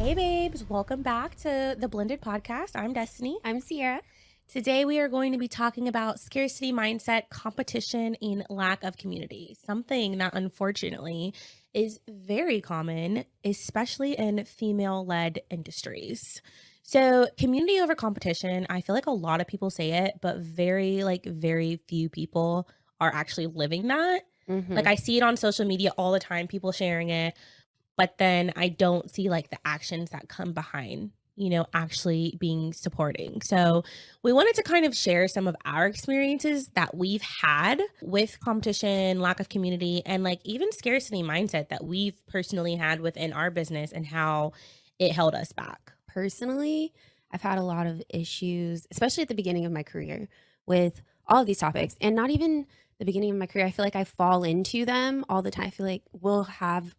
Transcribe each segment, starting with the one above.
Hey babes, welcome back to the Blended Podcast. I'm Destiny. I'm Sierra. Today we are going to be talking about scarcity mindset, competition, and lack of community. Something that unfortunately is very common, especially in female-led industries. So community over competition, I feel like a lot of people say it, but very few people are actually living that. Like I see it on social media all the time, people sharing it, but then I don't see like the actions that come behind, actually being supporting. So we wanted to kind of share some of our experiences that we've had with competition, lack of community, and like even scarcity mindset that we've personally had within our business and how it held us back. Personally, I've had a lot of issues, especially at the beginning of my career, with all of these topics. And not even the beginning of my career, I feel like I fall into them all the time. I feel like we'll have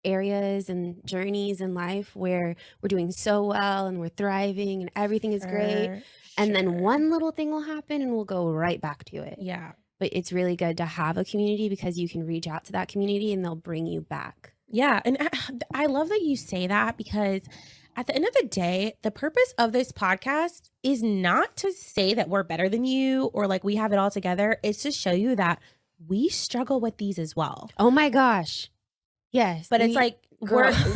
areas and journeys in life where we're doing so well and we're thriving and everything is great. And then one little thing will happen and we'll go right back to it. Yeah. But it's really good to have a community because you can reach out to that community and they'll bring you back. Yeah. And I love that you say that because at the end of the day, the purpose of this podcast is not to say that we're better than you or like we have it all together. It's to show you that we struggle with these as well. Oh my gosh. Yes. But it's like,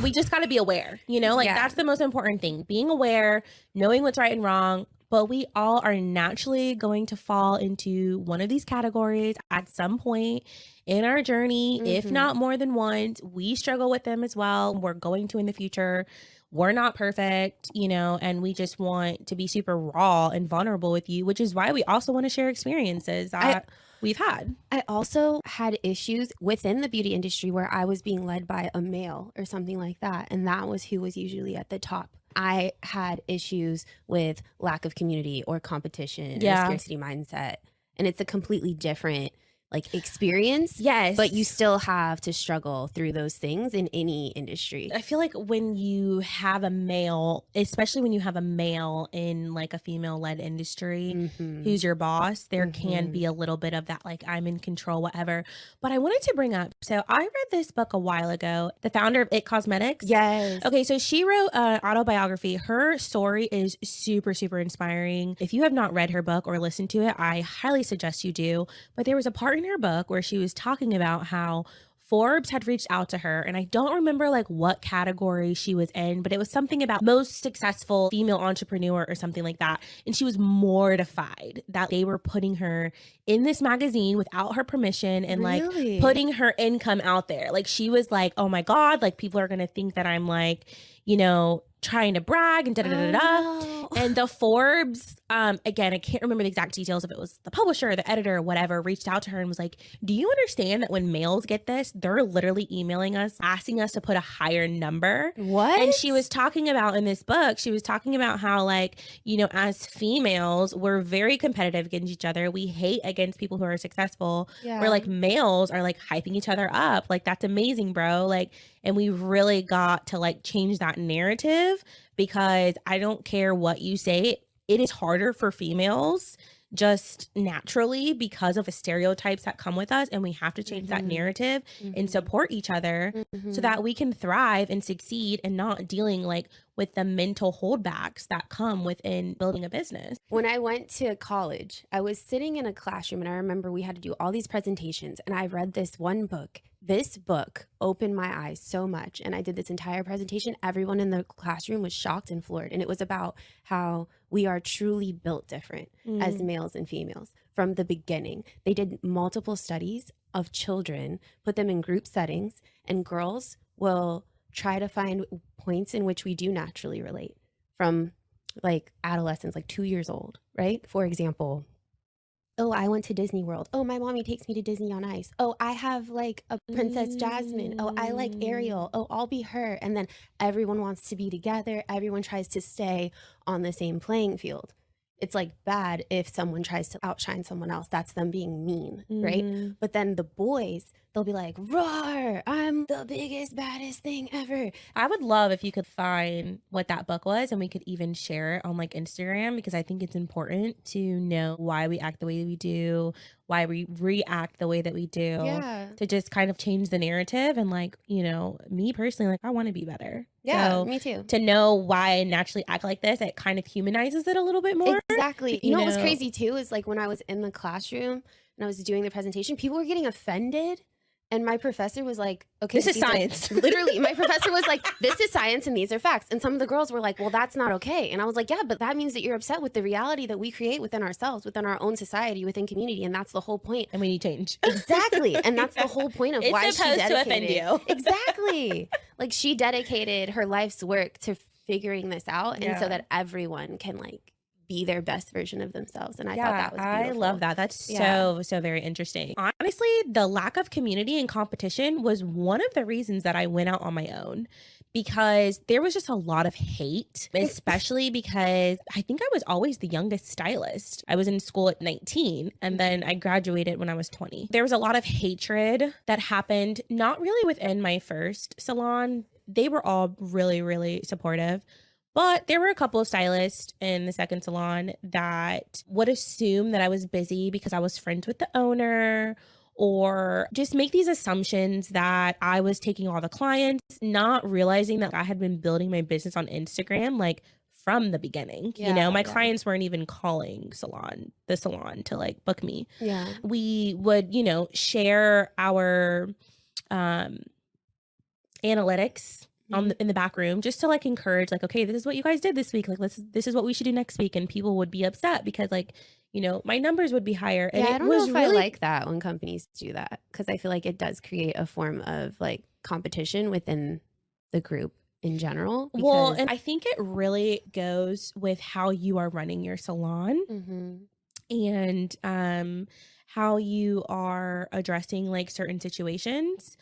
we just got to be aware, that's the most important thing. Being aware, knowing what's right and wrong. But we all are naturally going to fall into one of these categories at some point in our journey, if not more than once. We struggle with them as well. We're going to in the future. We're not perfect, and we just want to be super raw and vulnerable with you, which is why we also want to share experiences that we've had. I also had issues within the beauty industry where I was being led by a male or something like that. And that was who was usually at the top. I had issues with lack of community or competition or scarcity mindset. And it's a completely different experience. Yes. But you still have to struggle through those things in any industry. I feel like when you have a male, especially when you have a male in like a female-led industry who's your boss, there can be a little bit of that, like I'm in control, whatever. But I wanted to bring up, so I read this book a while ago, the founder of It Cosmetics. Yes. Okay, so she wrote an autobiography. Her story is super, super inspiring. If you have not read her book or listened to it, I highly suggest you do. But there was a part in her book where she was talking about how Forbes had reached out to her, and I don't remember like what category she was in, but it was something about most successful female entrepreneur or something like that. And she was mortified that they were putting her in this magazine without her permission and like putting her income out there. Like she was like, oh my God, like people are going to think that I'm like, trying to brag and No. And the Forbes, again, I can't remember the exact details if it was the publisher, the editor, whatever, reached out to her and was like, do you understand that when males get this, they're literally emailing us, asking us to put a higher number? What? And she was talking about in this book, she was talking about how like, as females, we're very competitive against each other. We hate against people who are successful. Yeah. Where like males are like hyping each other up. Like, that's amazing, bro. Like, and we really got to like change that narrative because I don't care what you say. It is harder for females just naturally because of the stereotypes that come with us. And we have to change that narrative and support each other so that we can thrive and succeed and not dealing like with the mental holdbacks that come within building a business. When I went to college, I was sitting in a classroom and I remember we had to do all these presentations and I read this one book. This book opened my eyes so much. And I did this entire presentation. Everyone in the classroom was shocked and floored. And it was about how we are truly built different as males and females from the beginning. They did multiple studies of children, put them in group settings, and girls will try to find points in which we do naturally relate from like adolescence, like 2 years old, right? For example, oh, I went to Disney World. Oh, my mommy takes me to Disney on Ice. Oh, I have like a Princess Jasmine. Oh, I like Ariel. Oh, I'll be her. And then everyone wants to be together. Everyone tries to stay on the same playing field. It's like bad if someone tries to outshine someone else. That's them being mean, right? But then the boys, they'll be like, "Roar, I'm the biggest, baddest thing ever." I would love if you could find what that book was and we could even share it on like Instagram, because I think it's important to know why we act the way we do, why we react the way that we do, Yeah. to just kind of change the narrative. And like, me personally, like I want to be better. Yeah, So me too. to know why I naturally act like this, it kind of humanizes it a little bit more. Exactly. You You know what was know, crazy too is like when I was in the classroom and I was doing the presentation, people were getting offended. And my professor was like, okay, this is these are science. literally, my professor was like, this is science and these are facts. And some of the girls were like, well, that's not okay. And I was like, yeah, but that means that you're upset with the reality that we create within ourselves, within our own society, within community. And that's the whole point. And we need change. Exactly. And that's the whole point of It's why she supposed to offend dedicated. you. Exactly. Like she dedicated her life's work to figuring this out. And so Yeah. that everyone can like be their best version of themselves. And I thought Yeah, that was I beautiful. love that. That's Yeah. so very interesting. Honestly, the lack of community and competition was one of the reasons that I went out on my own, because there was just a lot of hate, especially because I think I was always the youngest stylist. I was in school at 19 and then I graduated when I was 20. There was a lot of hatred that happened, not really within my first salon. They were all really supportive. But there were a couple of stylists in the second salon that would assume that I was busy because I was friends with the owner, or just make these assumptions that I was taking all the clients, not realizing that I had been building my business on Instagram like from the beginning. Yeah, My yeah. clients weren't even calling the salon to like book me. Yeah. We would, share our analytics in the back room, just to like encourage, like, okay, this is what you guys did this week, like this is what we should do next week. And people would be upset because like, my numbers would be higher. And Yeah, I it don't know was if really I like that when companies do that, because I feel like it does create a form of like competition within the group in general. well, Because and I think it really goes with how you are running your salon Mhm. and how you are addressing like certain situations.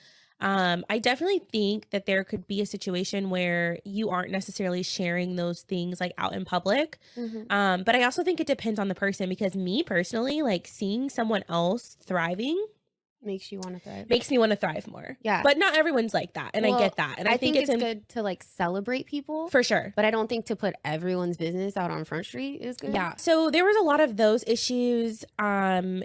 I definitely think that there could be a situation where you aren't necessarily sharing those things like out in public. Mhm. But I also think it depends on the person, because me personally, like seeing someone else thriving Makes you want to thrive. makes me want to thrive more. Yeah. But not everyone's like that. And I Well, get that. And I think it's it's good to like celebrate people, for sure. but I don't think to put everyone's business out on Front Street is good. Yeah. So there was a lot of those issues. And,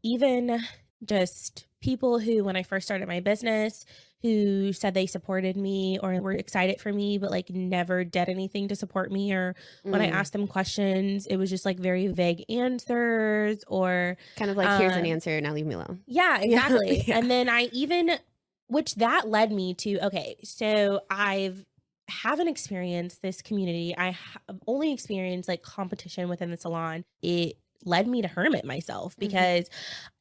even just people who, when I first started my business, who said they supported me or were excited for me, but like never did anything to support me. Or when I Mm. asked them questions, it was just like very vague answers, or Kind of like, here's an um, answer, now leave me alone. yeah, exactly. Yeah. And then which that led me to, okay, so haven't experienced this community. I have only experienced like competition within the salon. It led me to hermit myself, because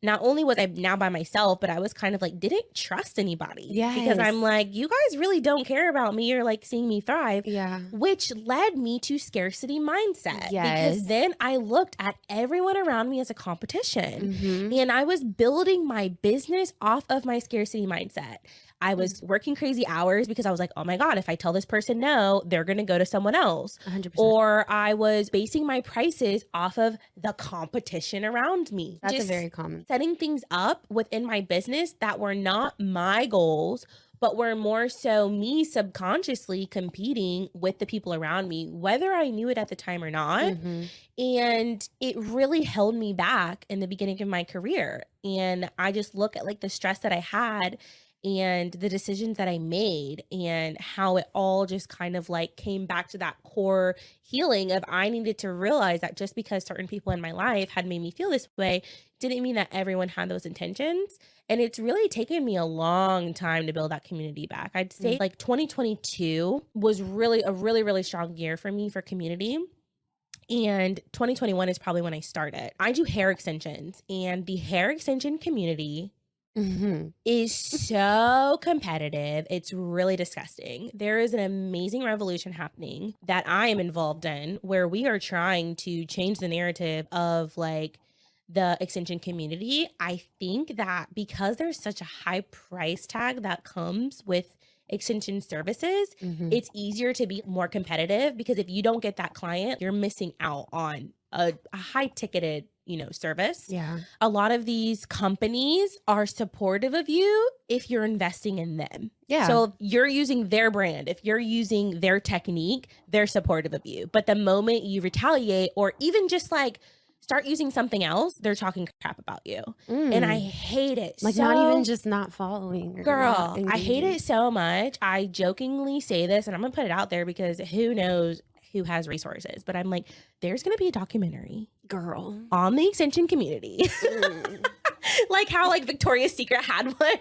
not only was I now by myself, but I was kind of like, didn't trust anybody. Because I'm Yes. like, you guys really don't care about me or like seeing me thrive. Yeah. Which led me to scarcity mindset. Yes. Because then I looked at everyone around me as a competition. Mhm. And I was building my business off of my scarcity mindset. I was working crazy hours because I was like, oh my God, if I tell this person no, they're going to go to someone else. 100%. Or I was basing my prices off of the competition around me. That's Just a very common. setting things up within my business that were not my goals, but were more so me subconsciously competing with the people around me, whether I knew it at the time or not. Mhm. And it really held me back in the beginning of my career. And I just look at like the stress that I had and the decisions that I made, and how it all just kind of like came back to that core healing of, I needed to realize that just because certain people in my life had made me feel this way didn't mean that everyone had those intentions. And it's really taken me a long time to build that community back. I'd say like 2022 was really a really strong year for me for community. And 2021 is probably when I started. I do hair extensions, and the hair extension community Mhm. is so competitive. It's really disgusting. There is an amazing revolution happening that I am involved in, where we are trying to change the narrative of like the extension community. I think that because there's such a high price tag that comes with extension services, Mhm. it's easier to be more competitive, because if you don't get that client, you're missing out on a high ticketed service. Yeah. A lot of these companies are supportive of you if you're investing in them. Yeah. So if you're using their brand, if you're using their technique, they're supportive of you. But the moment you retaliate or even just like start using something else, they're talking crap about you. And I hate it. Like so, not even just not following. Or girl, not I hate engaging. it so much. I jokingly say this, and I'm going to put it out there because who knows who has resources. But I'm like, there's going to be a documentary Girl. on the extension community. Like how like Victoria's Secret had one.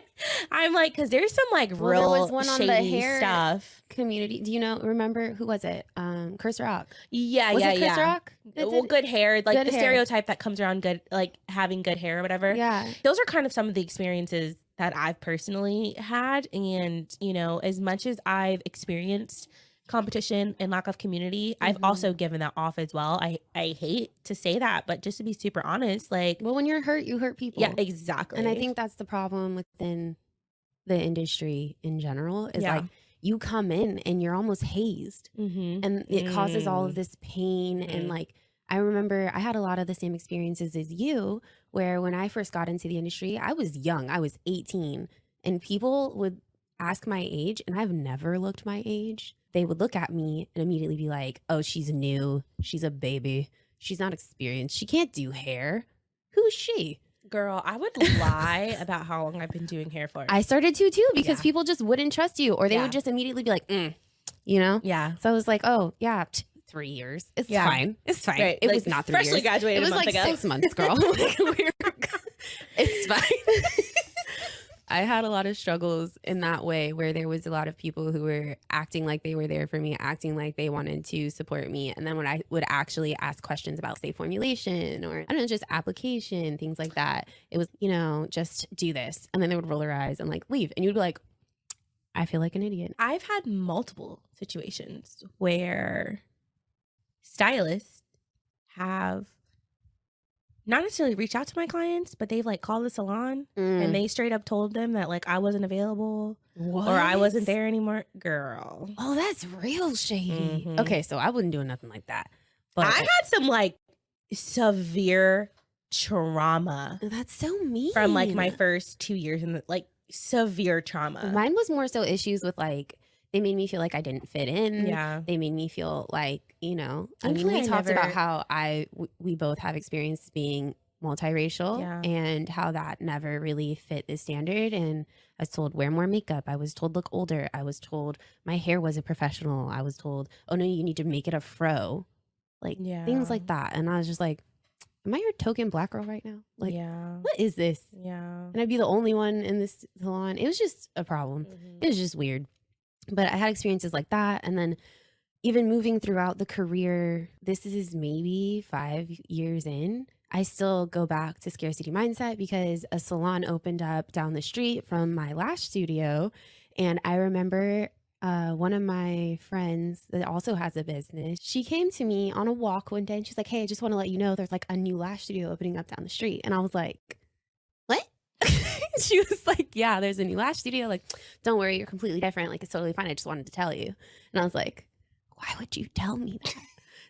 I'm like, because there's some like Well, real there was one on the shady hair stuff. community. Do you know? Remember who was it? Chris Rock. Yeah, Was yeah, it Chris yeah. Rock? Well, good hair, like Good the hair. stereotype that comes around good, like having good hair or whatever. Yeah. Those are kind of some of the experiences that I've personally had. And, as much as I've experienced competition and lack of community, I've also given that off as well. I hate to say that, but just to be super honest, like, Well, when you're hurt, you hurt people. yeah, exactly. And I think that's the problem within the industry in general is like you come in and you're almost hazed and it causes all of this pain. And like, I remember I had a lot of the same experiences as you, where when I first got into the industry, I was young, I was 18, and people would ask my age, and I've never looked my age. They would look at me and immediately be like, oh, she's new, she's a baby, she's not experienced, she can't do hair. Who's she? Girl, I would lie about how long I've been doing hair for. I started to too, because people just wouldn't trust you, or they would just immediately be like, Yeah. So I was like, oh yeah, 3 years. It's fine. It's fine. Right. It Like, was not 3 years. freshly graduated It was a month like ago. 6 months, girl. It's fine. I had a lot of struggles in that way, where there was a lot of people who were acting like they were there for me, acting like they wanted to support me. And then when I would actually ask questions about, say, formulation or, I don't know, just application, things like that, it was, just do this. And then they would roll their eyes and like leave. And you'd be like, I feel like an idiot. I've had multiple situations where stylists have not necessarily reached out to my clients, but they've like called the salon and they straight up told them that like I wasn't available or I wasn't there anymore. Girl. Oh, that's real shady. Okay, so I wouldn't do nothing like that. But I had some like severe trauma. That's so mean. From like my first 2 years in like severe trauma. Mine was more so issues with like, they made me feel like I didn't fit in. Yeah. They made me feel like, I mean, Thankfully, we I talked never- about how we both have experience being multiracial and how that never really fit the standard. And I was told wear more makeup. I was told look older. I was told my hair wasn't professional. I was told, oh no, you need to make it a fro. Like things like that. And I was just like, am I your token black girl right now? Like, what is this? Yeah. And I'd be the only one in this salon. It was just a problem. It was just weird. But I had experiences like that. And then even moving throughout the career, this is maybe 5 years in, I still go back to scarcity mindset because a salon opened up down the street from my lash studio. And I remember one of my friends that also has a business, she came to me on a walk one day and she's like, hey, I just want to let you know there's like a new lash studio opening up down the street. And I was like, what? She was like, yeah, there's a new lash studio. Like, don't worry, you're completely different. Like, it's totally fine. I just wanted to tell you. And I was like, why would you tell me that?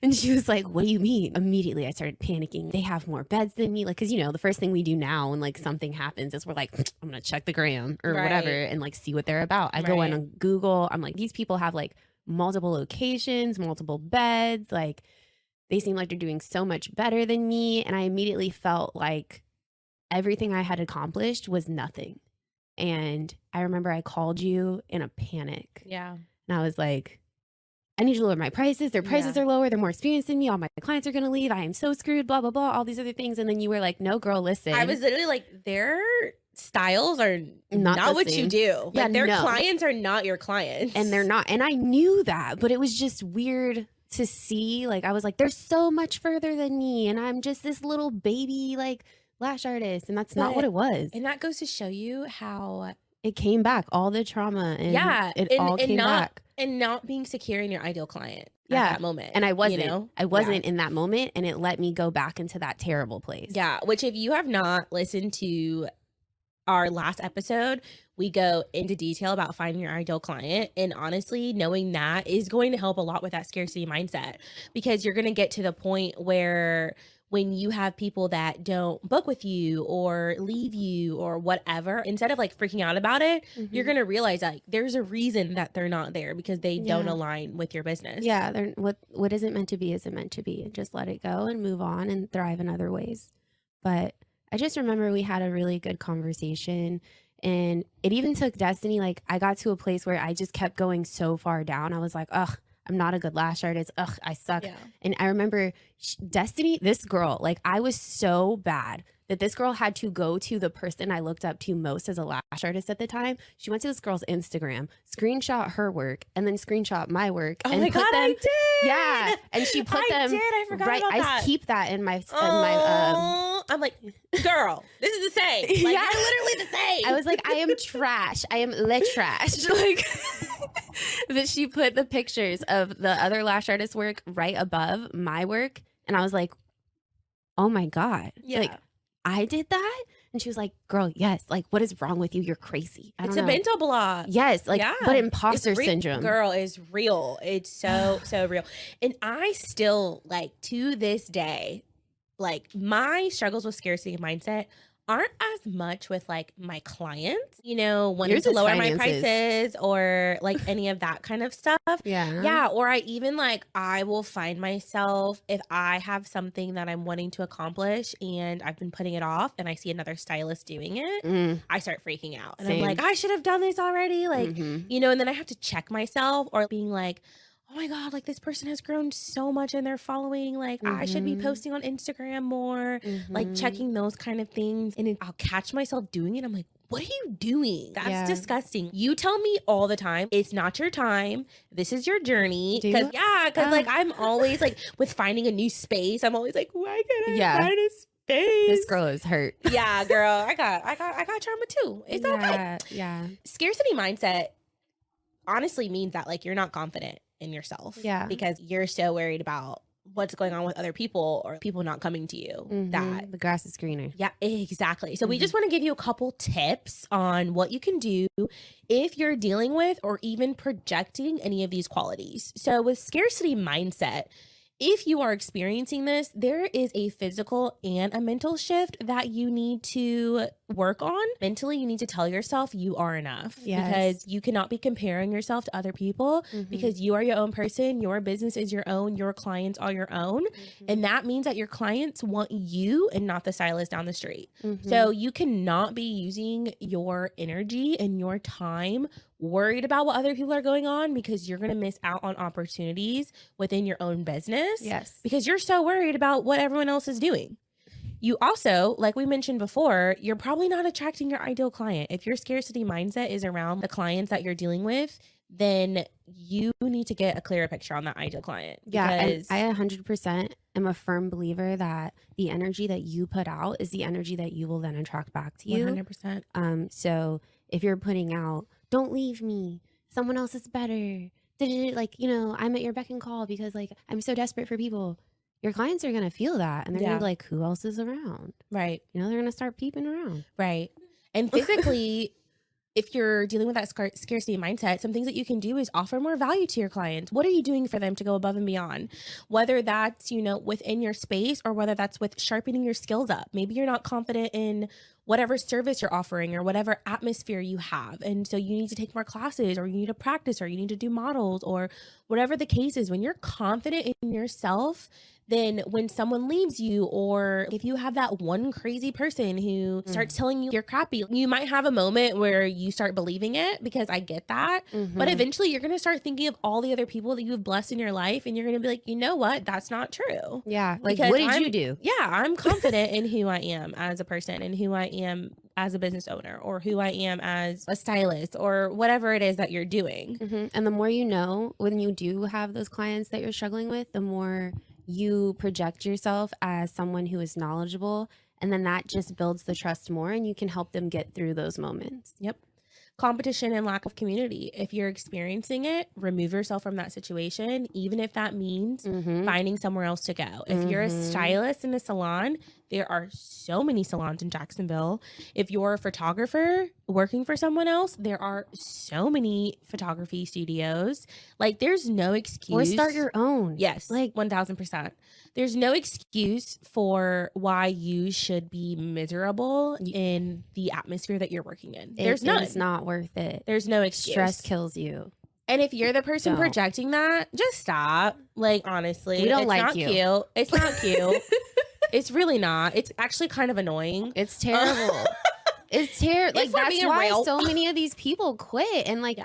And she was like, what do you mean? Immediately, I started panicking. They have more beds than me. Like, because, the first thing we do now when like something happens is we're like, I'm going to check the gram or whatever and like see what they're about. I go in on Google. I'm like, these people have like multiple locations, multiple beds. Like, they seem like they're doing so much better than me. And I immediately felt like everything I had accomplished was nothing. And I remember I called you in a panic. Yeah. And I was like, I need to lower my prices. Their prices are lower. They're more experienced than me. All my clients are going to leave. I am so screwed, blah, blah, blah, all these other things. And then you were like, no, girl, listen. I was literally like, their styles are not what you do. Like, their clients are not your clients. And they're not. And I knew that, but it was just weird to see. Like, I was like, they're so much further than me. And I'm just this little baby, like, lash artist. And that's not what it was. And that goes to show you how it came back, all the trauma. And it all came back. And not being secure in your ideal client at that moment. And I wasn't. I wasn't in that moment. And it let me go back into that terrible place. Yeah. Which, if you have not listened to our last episode, we go into detail about finding your ideal client. And honestly, knowing that is going to help a lot with that scarcity mindset, because you're going to get to the point where when you have people that don't book with you or leave you or whatever, instead of like freaking out about it, you're Mhm. going to realize like there's a reason that they're not there because they don't Yeah. align with your business. Yeah, they're what isn't meant to be isn't meant to be, and just let it go and move on and thrive in other ways. But I just remember we had a really good conversation, and it even took Destiny. Like, I got to a place where I just kept going so far down. I was like, ugh, I'm not a good lash artist. Ugh, I suck. Yeah. And I remember Destiny, this girl, like, I was so bad that this girl had to go to the person I looked up to most as a lash artist at the time. She went to this girl's Instagram, screenshot her work, and then screenshot my work. Oh and my put God, them, I did. yeah, and she put I them did. I forgot right. about that. I keep that in my I'm like, girl, this is the same. Like, Yeah. you're literally the same. I was like, I am trash. I am le trash. Like, but she put the pictures of the other lash artist's work right above my work, and I was like, oh my God, yeah. like, I did that? And she was like, girl, yes. Like, what is wrong with you? You're crazy. I It's don't a know. mental block. Yes, like, Yeah. but imposter It's real, syndrome. girl, is real. It's so real. And I still, like, to this day, like, my struggles with scarcity mindset aren't as much with like my clients, you know, wanting Yours to is lower my finances. prices or like any of that kind of stuff. Yeah. Yeah. Or I even like, I will find myself if I have something that I'm wanting to accomplish and I've been putting it off and I see another stylist doing it, I start freaking out. And I'm Same. like, I should have done this already. Like, Mhm. you know, and then I have to check myself or being like, oh my God, like this person has grown so much in their following. Like, I should be Mhm. posting on Instagram more, like Mhm. checking those kind of things. And then I'll catch myself doing it. I'm like, what are you doing? That's Yeah. disgusting. You tell me all the time, it's not your time. This is your journey. Do you? Because like I'm always like with finding a new space, I'm always like, why can't I Yeah. find a space? This girl is hurt. Yeah, girl. I got trauma too. It's okay. Yeah. Scarcity mindset honestly means that like you're not confident in yourself. Yeah. Because you're so worried about what's going on with other people or people not coming to you that the grass is greener. yeah, exactly. So we just want to give you a couple tips on what you can do if you're dealing with or even projecting any of these qualities. So with scarcity mindset, if you are experiencing this, there is a physical and a mental shift that you need to work on. Mentally, you need to tell yourself you are enough because you cannot be comparing yourself to other people because you are your own person. Your business is your own. Your clients are your own. And that means that your clients want you and not the stylist down the street. So you cannot be using your energy and your time worried about what other people are going on because you're going to miss out on opportunities within your own business. Yes. Because you're so worried about what everyone else is doing. You also, like we mentioned before, you're probably not attracting your ideal client. If your scarcity mindset is around the clients that you're dealing with, then you need to get a clearer picture on that ideal client. Yeah, and I 100% am a firm believer that the energy that you put out is the energy that you will then attract back to you. 100%. So if you're putting out, don't leave me, someone else is better, like, you know, I'm at your beck and call because like I'm so desperate for people. Your clients are going to feel that and they're going to be like, who else is around? Right. You know, they're going to start peeping around. Right. And physically, if you're dealing with that scarcity mindset, some things that you can do is offer more value to your clients. What are you doing for them to go above and beyond? Whether that's, you know, within your space or whether that's with sharpening your skills up. Maybe you're not confident in whatever service you're offering or whatever atmosphere you have. And so you need to take more classes or you need to practice or you need to do models or whatever the case is. When you're confident in yourself, then when someone leaves you or if you have that one crazy person who starts telling you you're crappy, you might have a moment where you start believing it because I get that. But eventually you're going to start thinking of all the other people that you've blessed in your life and you're going to be like, you know what? That's not true. Yeah. Like, Because what did you do? Yeah, I'm confident in who I am as a person and who I am as a business owner or who I am as a stylist or whatever it is that you're doing. And the more you know, when you do have those clients that you're struggling with, the more you project yourself as someone who is knowledgeable. And then that just builds the trust more and you can help them get through those moments. Yep. Competition and lack of community. If you're experiencing it, remove yourself from that situation, even if that means finding somewhere else to go. If you're a stylist in a salon, There are so many salons in Jacksonville. If you're a photographer working for someone else, there are so many photography studios. Like, there's no excuse. Or start your own. Yes, like 1000%. There's no excuse for why you should be miserable in the atmosphere that you're working in. There's none. It's not worth it. There's no excuse. Stress kills you. And if you're the person projecting that, just stop. Like, honestly, we don't it's like not you. Cute. It's not cute. It's really not. It's actually kind of annoying. It's terrible. It's terrible. Like, that's why so many of these people quit. And like,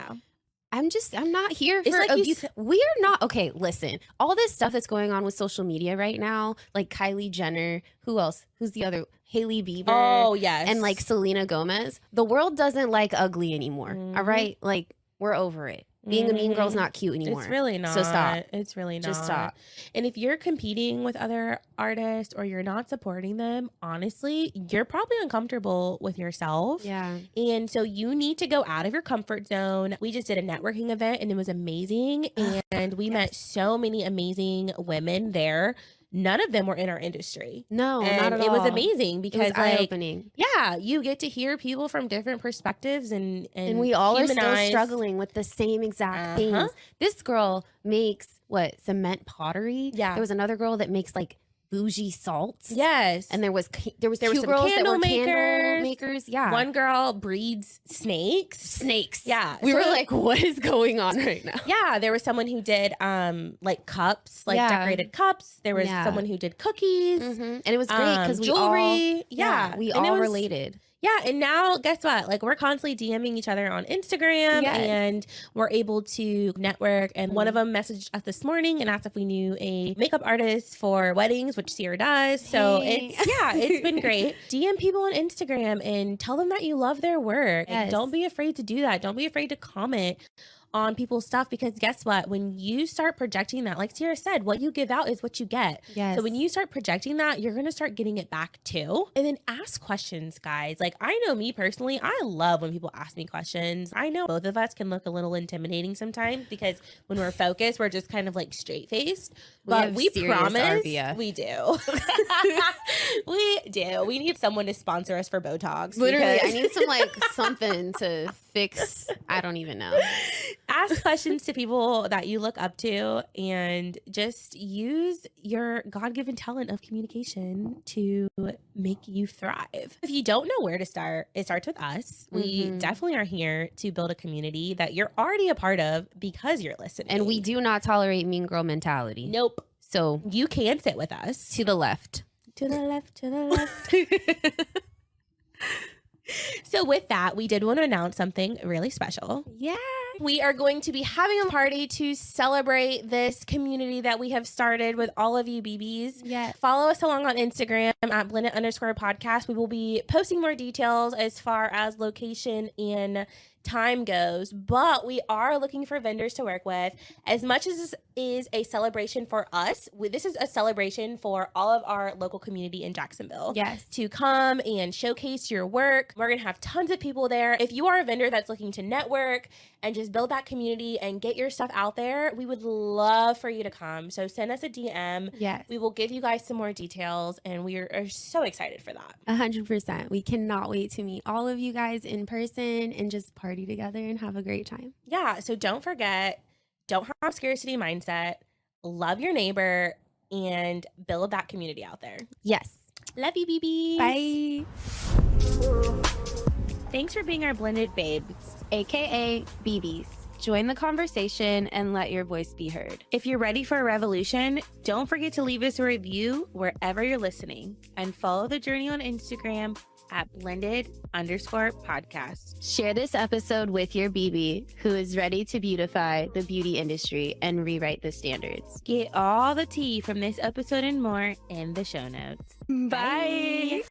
I'm not here for abuse. We are not. Okay, listen. All this stuff that's going on with social media right now, like Kylie Jenner, who else? Who's the other? Hailey Bieber. Oh, yes. And like Selena Gomez. The world doesn't like ugly anymore. All right? Like, we're over it. Being a mean girl's not cute anymore. It's really not. So stop. It's really not. Just stop. And if you're competing with other artists or you're not supporting them, honestly, you're probably uncomfortable with yourself. Yeah. And so you need to go out of your comfort zone. We just did a networking event and it was amazing. And we met so many amazing women there. None of them were in our industry. No, and not at all. It was amazing because eye-opening. Yeah, you get to hear people from different perspectives and we all are still struggling with the same exact things. This girl makes cement pottery. Yeah. There was another girl that makes like bougie salts. Yes. And there was two girls that were candle makers. Yeah. One girl breeds snakes. Yeah. We were like, what is going on right now? Yeah. There was someone who did like cups, like decorated cups. There was someone who did cookies. And it was great because jewelry. We all related. Yeah, and now guess what? Like, we're constantly DMing each other on Instagram, and we're able to network. And one of them messaged us this morning and asked if we knew a makeup artist for weddings, which Sierra does. So it's been great. DM people on Instagram and tell them that you love their work. Like, don't be afraid to do that. Don't be afraid to comment on people's stuff, because guess what? When you start projecting that, like Sierra said, what you give out is what you get. Yes. So when you start projecting that, you're going to start getting it back too. And then ask questions, guys. Like, I know me personally, I love when people ask me questions. I know both of us can look a little intimidating sometimes because when we're focused, we're just kind of like straight faced. But we promise RBF. we do. We do. We need someone to sponsor us for Botox. Literally, I need some like something to fix. I don't even know. Ask questions to people that you look up to and just use your God-given talent of communication to make you thrive. If you don't know where to start, it starts with us. We definitely are here to build a community that you're already a part of because you're listening. And we do not tolerate mean girl mentality. Nope. So you can sit with us. To the left. To the left, to the left. So with that, we did want to announce something really special. Yeah. We are going to be having a party to celebrate this community that we have started with all of you BBs. Yeah. Follow us along on Instagram at blended_podcast. We will be posting more details as far as location and time goes, but we are looking for vendors to work with. As much as this is a celebration for us, this is a celebration for all of our local community in Jacksonville. Yes. To come and showcase your work. We're going to have tons of people there. If you are a vendor that's looking to network and just build that community and get your stuff out there, we would love for you to come. So send us a DM. Yes. We will give you guys some more details, and we are so excited for that. 100%. We cannot wait to meet all of you guys in person and just party together and have a great time. Yeah. So don't forget, don't have scarcity mindset, love your neighbor, and build that community out there. Yes. Love you, BB. Bye. Thanks for being our blended babes, AKA BBs. Join the conversation and let your voice be heard. If you're ready for a revolution, don't forget to leave us a review wherever you're listening, and follow the journey on Instagram at blended_podcast. Share this episode with your BB who is ready to beautify the beauty industry and rewrite the standards. Get all the tea from this episode and more in the show notes. Bye.